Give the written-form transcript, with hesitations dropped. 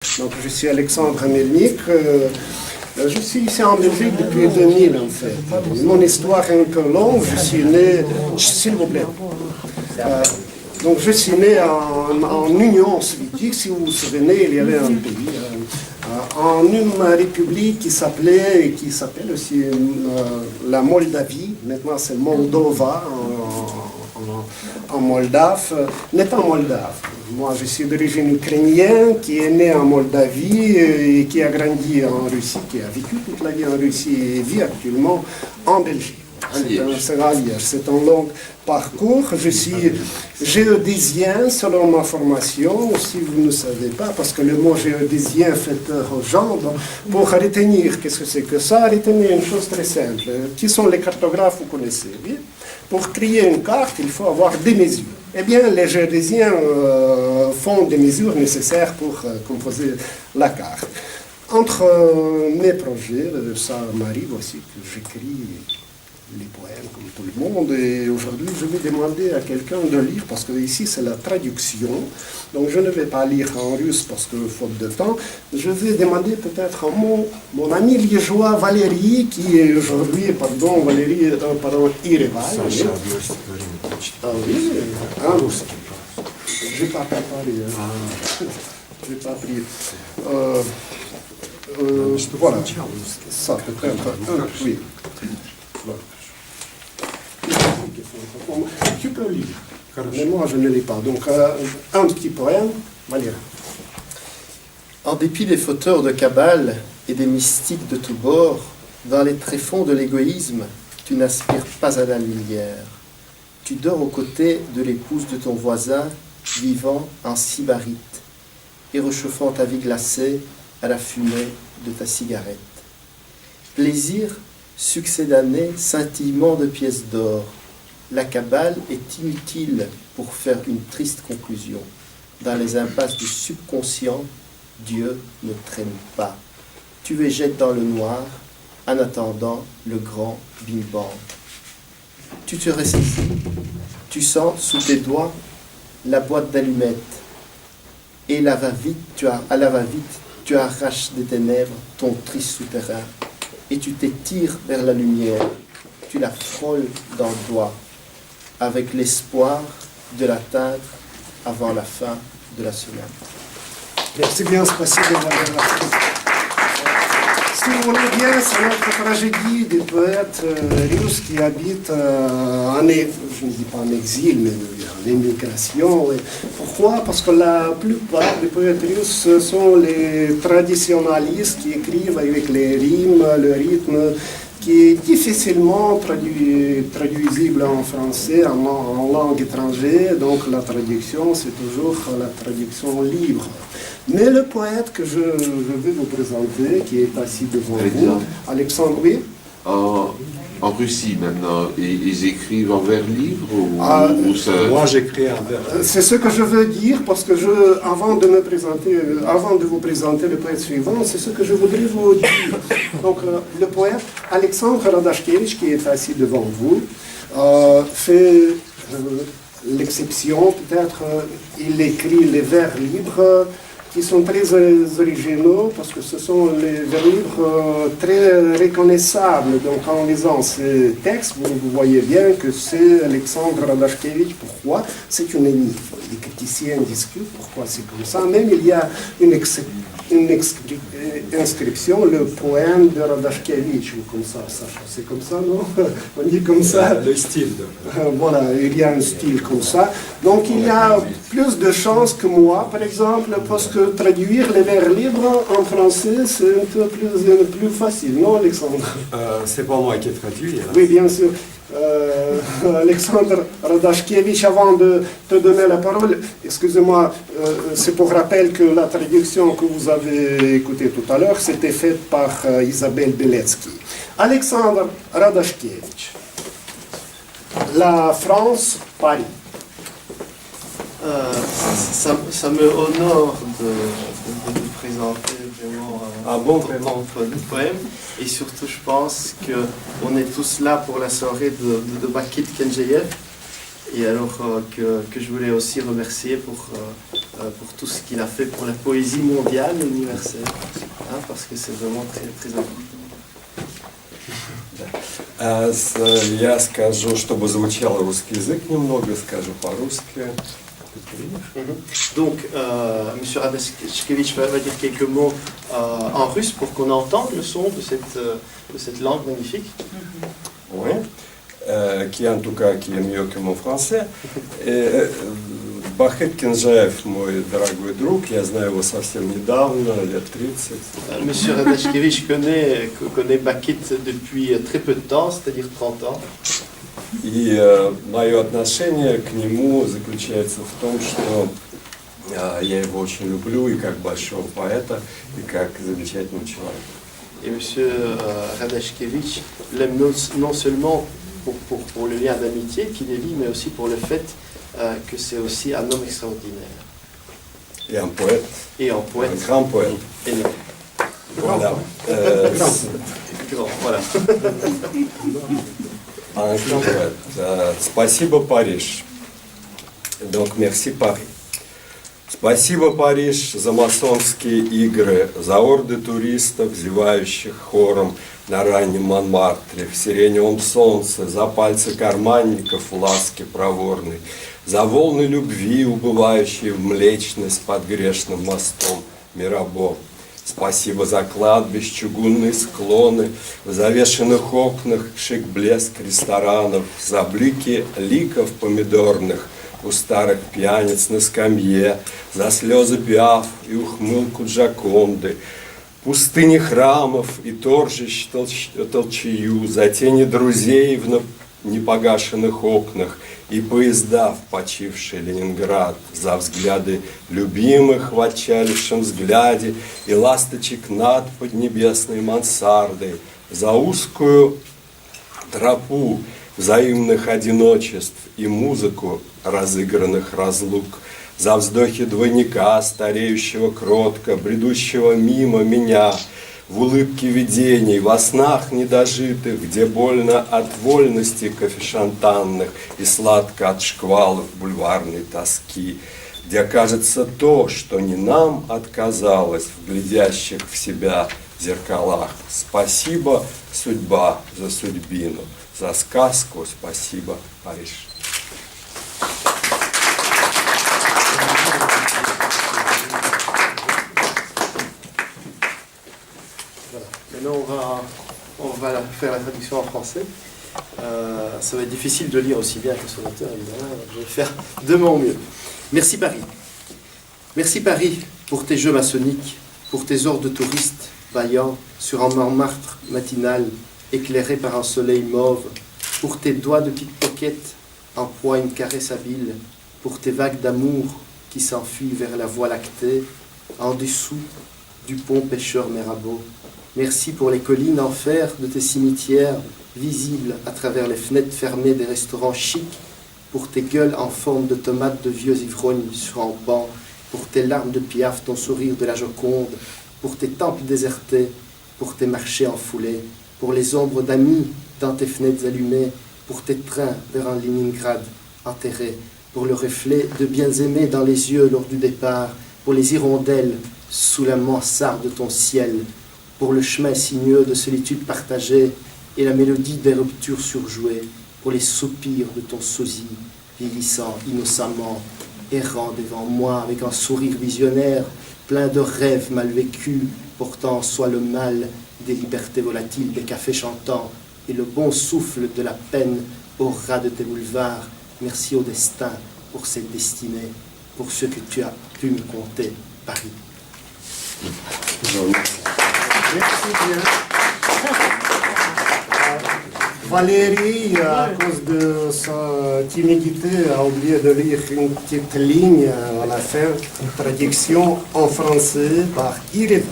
Donc, je suis Alexandre Melnik. Je suis ici en Belgique depuis 2000 en fait. Mon histoire est un peu longue. Je suis né, s'il vous plaît. Donc je suis né en Union soviétique. Si vous vous souvenez, il y avait un pays, en une république qui s'appelle aussi la Moldavie. Maintenant c'est Moldova en Moldave. N'étant moldave. Moi, je suis d'origine ukrainienne, qui est né en Moldavie et qui a grandi en Russie, qui a vécu toute la vie en Russie et vit actuellement en Belgique. C'est un long parcours. Je suis géodésien selon ma formation, si vous ne savez pas, parce que le mot géodésien fait peur aux gens. Donc, pour retenir, qu'est-ce que c'est que ça? Retenir une chose très simple. Qui sont les cartographes, vous connaissez, oui? Pour créer une carte, il faut avoir des mesures. Eh bien, les géodésiens font des mesures nécessaires pour composer la carte. Entre mes projets, ça m'arrive aussi que j'écris les poèmes comme tout le monde. Et aujourd'hui, je vais demander à quelqu'un de lire, parce que ici, c'est la traduction. Donc, je ne vais pas lire en russe parce que, faute de temps, je vais demander peut-être à mon ami liégeois Valérie, qui est aujourd'hui, Valérie, Ireval. Ah oui, j'ai pas préparé. J'ai pas pris. Voilà, ça peut-être. Oui. Voilà. Tu peux lire, mais moi je ne lis pas. Donc un petit poème, Valérie. En dépit des fauteurs de cabale et des mystiques de tous bords, dans les tréfonds de l'égoïsme, tu n'aspires pas à la lumière. Tu dors aux côtés de l'épouse de ton voisin, vivant en sybarite, et réchauffant ta vie glacée à la fumée de ta cigarette. Plaisir succédané scintillement de pièces d'or. La cabale est inutile pour faire une triste conclusion. Dans les impasses du subconscient, Dieu ne traîne pas. Tu végètes dans le noir en attendant le grand Big Bang. Tu te ressaisis. Tu sens sous tes doigts la boîte d'allumettes. Et à la va-vite, tu arraches des ténèbres ton triste souterrain. Et tu t'étires vers la lumière. Tu la frôles dans le doigt, avec l'espoir de l'atteindre avant la fin de la semaine. Merci bien, спасибо. Si vous voulez bien, c'est notre tragédie des poètes russes qui habitent je ne dis pas en exil, mais en émigration. Pourquoi? Parce que la plupart des poètes russes sont les traditionnalistes qui écrivent avec les rimes, le rythme, qui est difficilement traduisible en français, en langue étrangère. Donc la traduction, c'est toujours la traduction libre. Mais le poète que je vais vous présenter, qui est assis devant vous, Alexandre, oui. En Russie maintenant, ils écrivent en vers livre ou ça... Moi j'écris en vers. C'est ce que je veux dire, parce que avant de vous présenter le poète suivant, c'est ce que je voudrais vous dire. Donc le poète Alexandre Radashkevitch, qui est assis devant vous, fait l'exception, peut-être il écrit les vers libres, qui sont très originaux, parce que ce sont les vers libres très reconnaissables. Donc en lisant ces textes, vous voyez bien que c'est Alexandre Radashkevitch. Pourquoi? C'est une énigme. Les critiциens discutent pourquoi c'est comme ça. Même il y a une inscription, le poème de Radashkevitch, ou comme ça, Sacha. C'est comme ça, non? On dit comme ça. Le style. Voilà, il y a un style comme ça. Donc il y a plus de chances que moi, par exemple, parce que traduire les vers libres en français, c'est un peu plus facile, non, Alexandre? C'est pas moi qui ai traduit. Hein. Oui, bien sûr. Alexandre Radashkevitch, avant de te donner la parole, excusez-moi, c'est pour rappel que la traduction que vous avez écoutée tout à l'heure, c'était faite par Isabelle Beletsky. Alexandre Radashkevitch, la France, Paris. Ça me honore de vous présenter vraiment votre poème. Et surtout, je pense qu'on est tous là pour la soirée de Bakit Kenjeyev. Et alors que je voulais aussi remercier pour pour tout ce qu'il a fait pour la poésie mondiale et universelle, hein, parce que c'est vraiment très, très important. Я скажу, чтобы звучал русский язык немного, скажу по-русски. Donc, M. Radashkevich va dire quelques mots en russe pour qu'on entende le son de cette langue magnifique. Oui. Киан Тука, Киан Йоким en français. Бахет Кинжаев, мой дорогой друг, я знаю его совсем недавно, лет 30. Monsieur Radashkevich connaît Bakit depuis très peu de temps, c'est-à-dire 30 ans. И мое отношение к нему заключается в том, что я его очень люблю и как большого поэта, и как замечательного человека. Et Monsieur Radashkevich l'aime non seulement pour le lien d'amitié qu'il les lie, mais aussi pour le fait que c'est aussi un homme extraordinaire. Et un poète. Et un poète. Un grand poète. Énorme. Voilà. Grand, voilà. Un grand poète. Спасибо, Париж. Donc, merci, Paris. Спасибо, Париж, за масонские игры, за орды туристов, зевающих хором на раннем Монмартре, в сиреневом солнце, за пальцы карманников в ласке проворной, за волны любви, убывающие в млечность под грешным мостом Мирабо. Спасибо за кладбищ, чугунные склоны, в завешенных окнах шик-блеск ресторанов, за блики ликов помидорных у старых пьяниц на скамье, за слезы Пиаф и ухмылку Джаконды, пустыни храмов и торжищ толчею, за тени друзей в непогашенных окнах и поезда в почивший Ленинград, за взгляды любимых в отчалившем взгляде и ласточек над поднебесной мансардой, за узкую тропу взаимных одиночеств и музыку разыгранных разлук, за вздохи двойника, стареющего кротко, бредущего мимо меня, в улыбке видений, во снах недожитых, где больно от вольности кофешантанных и сладко от шквалов бульварной тоски, где кажется то, что не нам отказалось в глядящих в себя зеркалах. Спасибо, судьба, за судьбину, за сказку, спасибо, Париж. Maintenant, on va faire la traduction en français. Ça va être difficile de lire aussi bien que son auteur, évidemment. Je vais faire de mon mieux. Merci Paris. Merci Paris pour tes jeux maçonniques, pour tes ors de touristes vaillants sur un Montmartre matinal éclairé par un soleil mauve, pour tes doigts de pickpocket en proie à une caresse habile, pour tes vagues d'amour qui s'enfuient vers la voie lactée, en dessous du pont pêcheur Mirabeau. Merci pour les collines en fer de tes cimetières, visibles à travers les fenêtres fermées des restaurants chics, pour tes gueules en forme de tomates de vieux ivrognes sur un banc, pour tes larmes de Piaf, ton sourire de la Joconde, pour tes temples désertés, pour tes marchés en foulée, pour les ombres d'amis dans tes fenêtres allumées, pour tes trains vers un Leningrad enterré, pour le reflet de bien-aimés dans les yeux lors du départ, pour les hirondelles sous la mansarde de ton ciel, pour le chemin sinueux de solitude partagée et la mélodie des ruptures surjouées, pour les soupirs de ton sosie, vieillissant innocemment, errant devant moi avec un sourire visionnaire, plein de rêves mal vécus, portant en soi le mal des libertés volatiles des cafés chantants et le bon souffle de la peine au ras de tes boulevards. Merci au destin pour cette destinée, pour ce que tu as pu me conter, Paris. Merci bien. Valérie, à cause de sa timidité, a oublié de lire une petite ligne à la fin, traduction en français par Ireva.